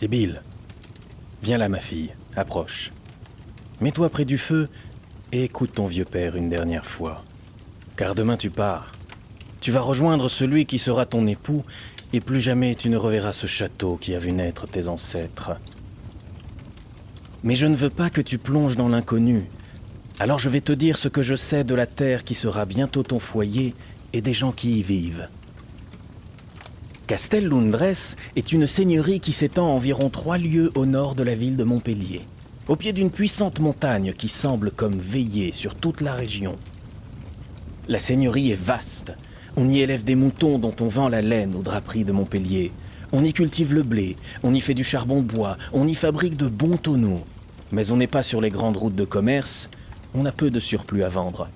Sibylle, viens là ma fille, approche. Mets-toi près du feu et écoute ton vieux père une dernière fois. Car demain tu pars. Tu vas rejoindre celui qui sera ton époux et plus jamais tu ne reverras ce château qui a vu naître tes ancêtres. Mais je ne veux pas que tu plonges dans l'inconnu. Alors je vais te dire ce que je sais de la terre qui sera bientôt ton foyer et des gens qui y vivent. Castel Lundres est une seigneurie qui s'étend à environ 3 lieues au nord de la ville de Montpellier, au pied d'une puissante montagne qui semble comme veiller sur toute la région. La seigneurie est vaste. On y élève des moutons dont on vend la laine aux draperies de Montpellier. On y cultive le blé, on y fait du charbon de bois, on y fabrique de bons tonneaux. Mais on n'est pas sur les grandes routes de commerce, on a peu de surplus à vendre.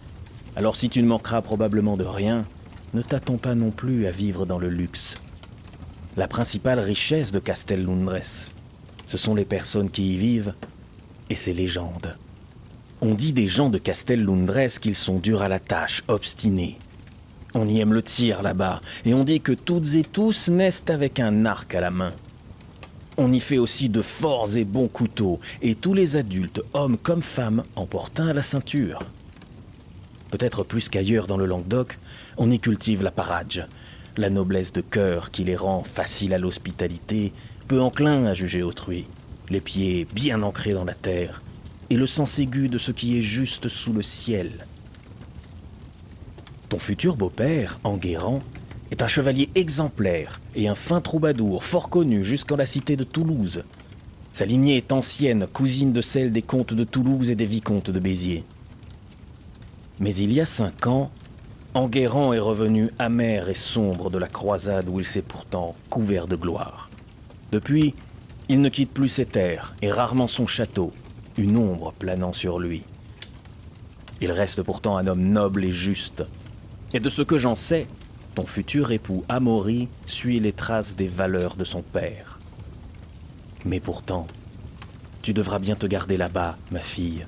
Alors si tu ne manqueras probablement de rien, ne t'attends pas non plus à vivre dans le luxe. La principale richesse de Castel Lundres, ce sont les personnes qui y vivent et ses légendes. On dit des gens de Castel Lundres qu'ils sont durs à la tâche, obstinés. On y aime le tir là-bas, et on dit que toutes et tous naissent avec un arc à la main. On y fait aussi de forts et bons couteaux, et tous les adultes, hommes comme femmes, en portent un à la ceinture. Peut-être plus qu'ailleurs dans le Languedoc, on y cultive la parage, la noblesse de cœur qui les rend faciles à l'hospitalité, peu enclins à juger autrui, les pieds bien ancrés dans la terre, et le sens aigu de ce qui est juste sous le ciel. Ton futur beau-père, Enguerrand, est un chevalier exemplaire et un fin troubadour fort connu jusqu'en la cité de Toulouse. Sa lignée est ancienne, cousine de celle des comtes de Toulouse et des vicomtes de Béziers. Mais il y a 5 ans, Enguerrand est revenu amer et sombre de la croisade où il s'est pourtant couvert de gloire. Depuis, il ne quitte plus ses terres et rarement son château, une ombre planant sur lui. Il reste pourtant un homme noble et juste. Et de ce que j'en sais, ton futur époux Amaury suit les traces des valeurs de son père. Mais pourtant, tu devras bien te garder là-bas, ma fille.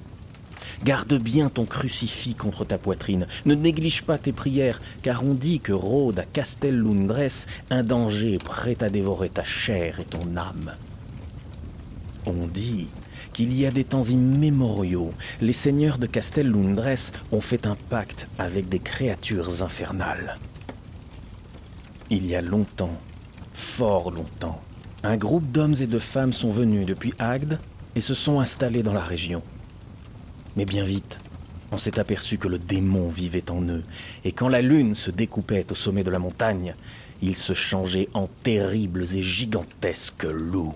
Garde bien ton crucifix contre ta poitrine. Ne néglige pas tes prières, car on dit que rôde à Castel Lundres un danger prêt à dévorer ta chair et ton âme. On dit qu'il y a des temps immémoriaux, les seigneurs de Castel Lundres ont fait un pacte avec des créatures infernales. Il y a longtemps, fort longtemps, un groupe d'hommes et de femmes sont venus depuis Agde et se sont installés dans la région. Mais bien vite, on s'est aperçu que le démon vivait en eux, et quand la lune se découpait au sommet de la montagne, ils se changeaient en terribles et gigantesques loups.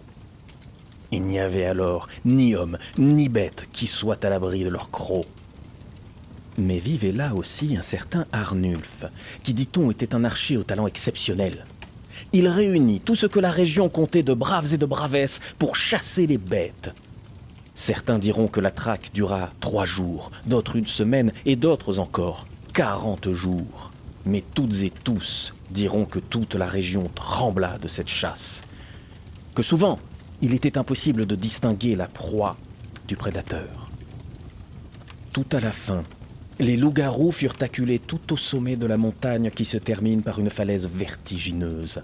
Il n'y avait alors ni homme, ni bête qui soit à l'abri de leurs crocs. Mais vivait là aussi un certain Arnulf, qui, dit-on, était un archer au talent exceptionnel. Il réunit tout ce que la région comptait de braves et de bravesses pour chasser les bêtes. Certains diront que la traque dura 3 jours, d'autres 1 semaine, et d'autres encore 40 jours. Mais toutes et tous diront que toute la région trembla de cette chasse. Que souvent, il était impossible de distinguer la proie du prédateur. Tout à la fin, les loups-garous furent acculés tout au sommet de la montagne qui se termine par une falaise vertigineuse.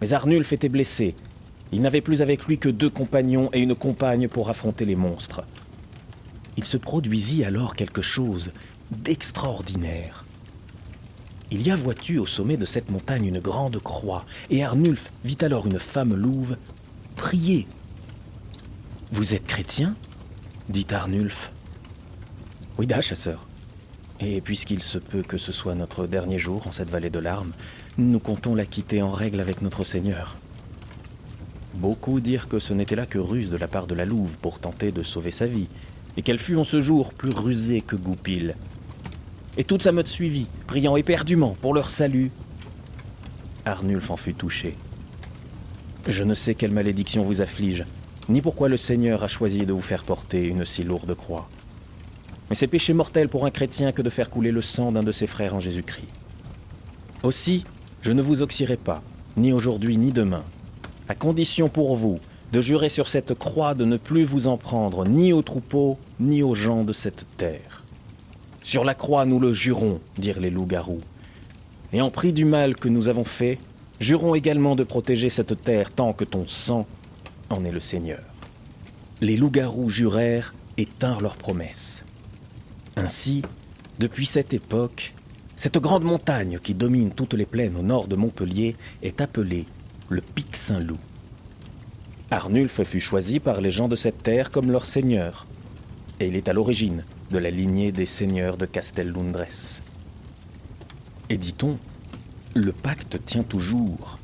Mais Arnulf était blessé. Il n'avait plus avec lui que 2 compagnons et une compagne pour affronter les monstres. Il se produisit alors quelque chose d'extraordinaire. Il y a, vois-tu, au sommet de cette montagne une grande croix, et Arnulf vit alors une femme louve prier. « Vous êtes chrétien ?» dit Arnulf. « Oui, da, chasseur. Et puisqu'il se peut que ce soit notre dernier jour en cette vallée de larmes, nous comptons la quitter en règle avec notre Seigneur. » Beaucoup dirent que ce n'était là que ruse de la part de la louve pour tenter de sauver sa vie, et qu'elle fut en ce jour plus rusée que Goupil. Et toute sa meute suivit, priant éperdument pour leur salut. Arnulf en fut touché. « Je ne sais quelle malédiction vous afflige, ni pourquoi le Seigneur a choisi de vous faire porter une si lourde croix. Mais c'est péché mortel pour un chrétien que de faire couler le sang d'un de ses frères en Jésus-Christ. Aussi, je ne vous oxyrai pas, ni aujourd'hui ni demain, à condition pour vous de jurer sur cette croix de ne plus vous en prendre ni aux troupeaux, ni aux gens de cette terre. Sur la croix, nous le jurons, dirent les loups-garous. Et en prix du mal que nous avons fait, jurons également de protéger cette terre tant que ton sang en est le seigneur. Les loups-garous jurèrent et tinrent leurs promesses. Ainsi, depuis cette époque, cette grande montagne qui domine toutes les plaines au nord de Montpellier est appelée le Pic Saint-Loup. Arnulf fut choisi par les gens de cette terre comme leur seigneur, et il est à l'origine de la lignée des seigneurs de Castel-Lundres. Et dit-on, le pacte tient toujours.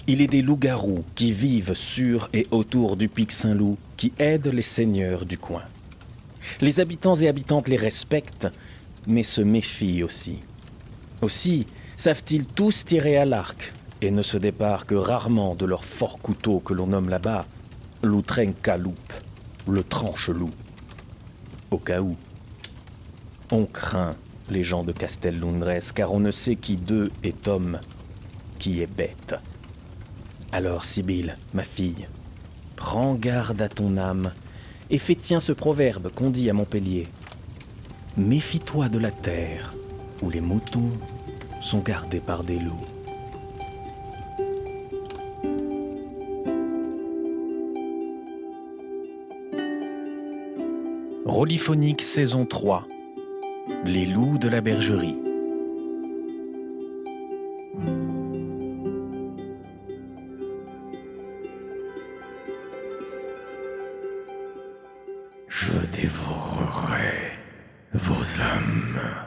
Il est des loups-garous qui vivent sur et autour du Pic Saint-Loup qui aident les seigneurs du coin. Les habitants et habitantes les respectent, mais se méfient aussi. Aussi, savent-ils tous tirer à l'arc et ne se déparent que rarement de leur fort couteau que l'on nomme là-bas l'Outrenca-loup, le tranche-loup. Au cas où, on craint les gens de Castel-Lundres, car on ne sait qui d'eux est homme, qui est bête. Alors, Sibylle, ma fille, prends garde à ton âme et fais tien ce proverbe qu'on dit à Montpellier. Méfie-toi de la terre où les moutons sont gardés par des loups. Rôliphonique saison 3. Les loups de la bergerie. Je dévorerai vos âmes.